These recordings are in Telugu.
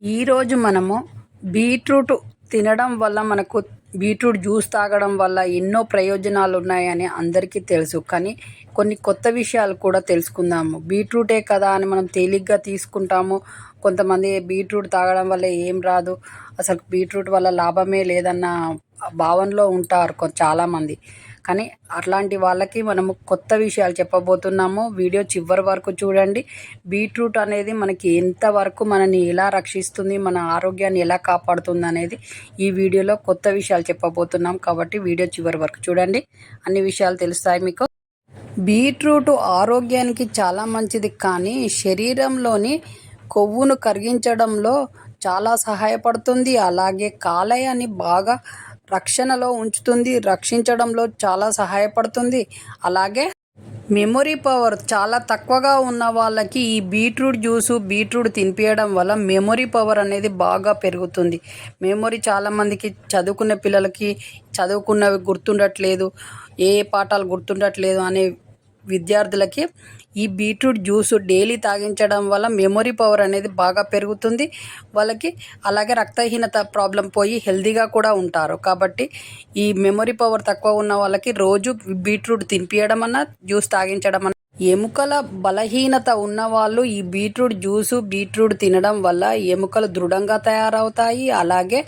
ఈరోజు మనము బీట్రూట్ తినడం వల్ల మనకు బీట్రూట్ జ్యూస్ తాగడం వల్ల ఎన్నో ప్రయోజనాలు ఉన్నాయని అందరికీ తెలుసు. కానీ కొన్ని కొత్త విషయాలు కూడా తెలుసుకుందాము. బీట్రూటే కదా అని మనం తేలిగ్గా తీసుకుంటాము. కొంతమంది బీట్రూట్ తాగడం వల్ల ఏం రాదు, అసలు బీట్రూట్ వల్ల లాభమే లేదన్న భావనలో ఉంటారు చాలామంది. కానీ అట్లాంటి వాళ్ళకి మనము కొత్త విషయాలు చెప్పబోతున్నాము. వీడియో చివరి వరకు చూడండి. బీట్రూట్ అనేది మనకి ఎంతవరకు మనని ఎలా రక్షిస్తుంది, మన ఆరోగ్యాన్ని ఎలా కాపాడుతుంది అనేది ఈ వీడియోలో కొత్త విషయాలు చెప్పబోతున్నాం. కాబట్టి వీడియో చివరి వరకు చూడండి, అన్ని విషయాలు తెలుస్తాయి మీకు. బీట్రూట్ ఆరోగ్యానికి చాలా మంచిది, కానీ శరీరంలోని కొవ్వును కరిగించడంలో చాలా సహాయపడుతుంది. అలాగే కాలేయాన్ని బాగా రక్షణలో ఉంచుతుంది, రక్షించడంలో చాలా సహాయపడుతుంది. అలాగే మెమొరీ పవర్ చాలా తక్కువగా ఉన్న వాళ్ళకి ఈ బీట్రూట్ జ్యూసు బీట్రూట్ తినిపించడం వల్ల మెమొరీ పవర్ అనేది బాగా పెరుగుతుంది. మెమొరీ చాలామందికి చదువుకునే పిల్లలకి చదువుకున్నవి గుర్తుండట్లేదు, ఏ పాఠాలు గుర్తుండట్లేదు అనే విద్యార్థులకి ఈ బీట్రూట్ జ్యూస్ డైలీ తాగించడం వల్ల మెమొరీ పవర్ అనేది బాగా పెరుగుతుంది వాళ్ళకి. అలాగే రక్తహీనత ప్రాబ్లం పోయి హెల్తీగా కూడా ఉంటారు. కాబట్టి ఈ మెమొరీ పవర్ తక్కువ ఉన్న వాళ్ళకి రోజు బీట్రూట్ తినిపించడం అన్న జ్యూస్ తాగించడం అన్న. ఎముకల బలహీనత ఉన్నవాళ్ళు ఈ బీట్రూట్ జ్యూసు బీట్రూట్ తినడం వల్ల ఎముకలు దృఢంగా తయారవుతాయి. అలాగే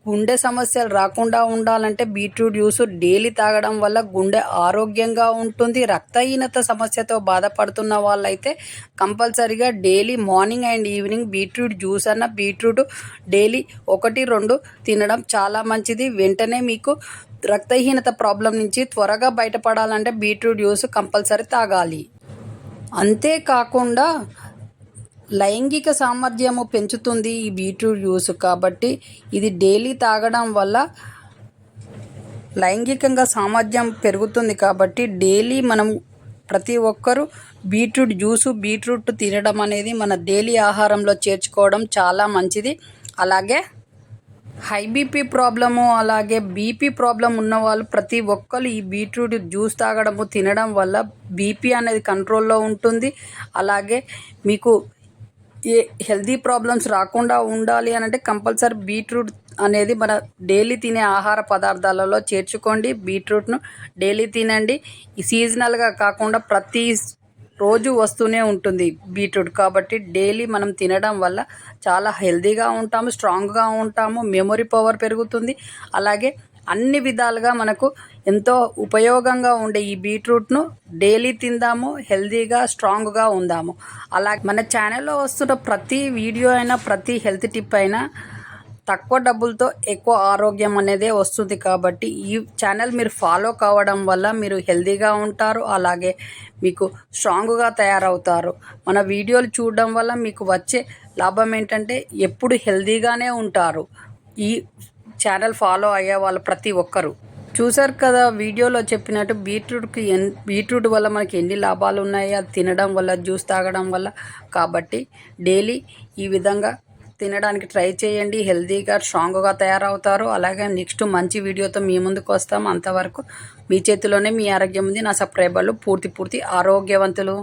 గుండె సమస్యలు రాకుండా ఉండాలంటే బీట్రూట్ జ్యూస్ డైలీ తాగడం వల్ల గుండె ఆరోగ్యంగా ఉంటుంది. రక్తహీనత సమస్యతో బాధపడుతున్న వాళ్ళైతే కంపల్సరీగా daily morning and evening beetroot juice అన్న బీట్రూట్ డైలీ 1-2 తినడం చాలా మంచిది. వెంటనే మీకు రక్తహీనత ప్రాబ్లం నుంచి త్వరగా బయటపడాలంటే బీట్రూట్ జ్యూస్ కంపల్సరీ తాగాలి. అంతేకాకుండా లైంగిక సామర్థ్యము పెంచుతుంది ఈ బీట్రూట్ జ్యూస్. కాబట్టి ఇది డైలీ తాగడం వల్ల లైంగికంగా సామర్థ్యం పెరుగుతుంది. కాబట్టి డైలీ మనం ప్రతి ఒక్కరూ బీట్రూట్ జ్యూసు బీట్రూట్ తినడం అనేది మన డైలీ ఆహారంలో చేర్చుకోవడం చాలా మంచిది. అలాగే హై బీపీ ప్రాబ్లము, అలాగే బీపీ ప్రాబ్లం ఉన్న వాళ్ళు ప్రతి ఒక్కరు ఈ బీట్రూట్ జ్యూస్ తాగడము తినడం వల్ల బీపీ అనేది కంట్రోల్లో ఉంటుంది. అలాగే మీకు ఏ హెల్తీ ప్రాబ్లమ్స్ రాకుండా ఉండాలి అని అంటే కంపల్సరీ బీట్రూట్ అనేది మన డైలీ తినే ఆహార పదార్థాలలో చేర్చుకోండి. బీట్రూట్ను డైలీ తినండి. ఈ సీజనల్గా కాకుండా ప్రతి రోజు వస్తూనే ఉంటుంది బీట్రూట్. కాబట్టి డైలీ మనం తినడం వల్ల చాలా హెల్తీగా ఉంటాము, స్ట్రాంగ్గా ఉంటాము, మెమొరీ పవర్ పెరుగుతుంది. అలాగే అన్ని విధాలుగా మనకు ఎంతో ఉపయోగంగా ఉండే ఈ బీట్రూట్ను డైలీ తిందాము, హెల్తీగా స్ట్రాంగ్గా ఉందాము. అలాగే మన ఛానల్లో వస్తున్న ప్రతి వీడియో అయినా ప్రతి హెల్త్ టిప్ అయినా తక్కువ డబ్బులతో ఎక్కువ ఆరోగ్యం అనేదే వస్తుంది. కాబట్టి ఈ ఛానల్ మీరు ఫాలో కావడం వల్ల మీరు హెల్తీగా ఉంటారు, అలాగే మీకు స్ట్రాంగ్గా తయారవుతారు. మన వీడియోలు చూడడం వల్ల మీకు వచ్చే లాభం ఏంటంటే ఎప్పుడు హెల్తీగానే ఉంటారు ఈ ఛానల్ ఫాలో అయ్యే వాళ్ళు ప్రతి ఒక్కరు. చూసారు కదా వీడియోలో చెప్పినట్టు బీట్రూట్ వల్ల మనకి ఎన్ని లాభాలు ఉన్నాయి అది తినడం వల్ల, జ్యూస్ తాగడం వల్ల. కాబట్టి డైలీ ఈ విధంగా తినడానికి ట్రై చేయండి, హెల్తీగా స్ట్రాంగ్గా తయారవుతారు. అలాగే నెక్స్ట్ మంచి వీడియోతో మీ ముందుకు వస్తాము. అంతవరకు మీ చేతిలోనే మీ ఆరోగ్యం ఉంది. నా సబ్స్క్రైబర్లు పూర్తి ఆరోగ్యవంతులు.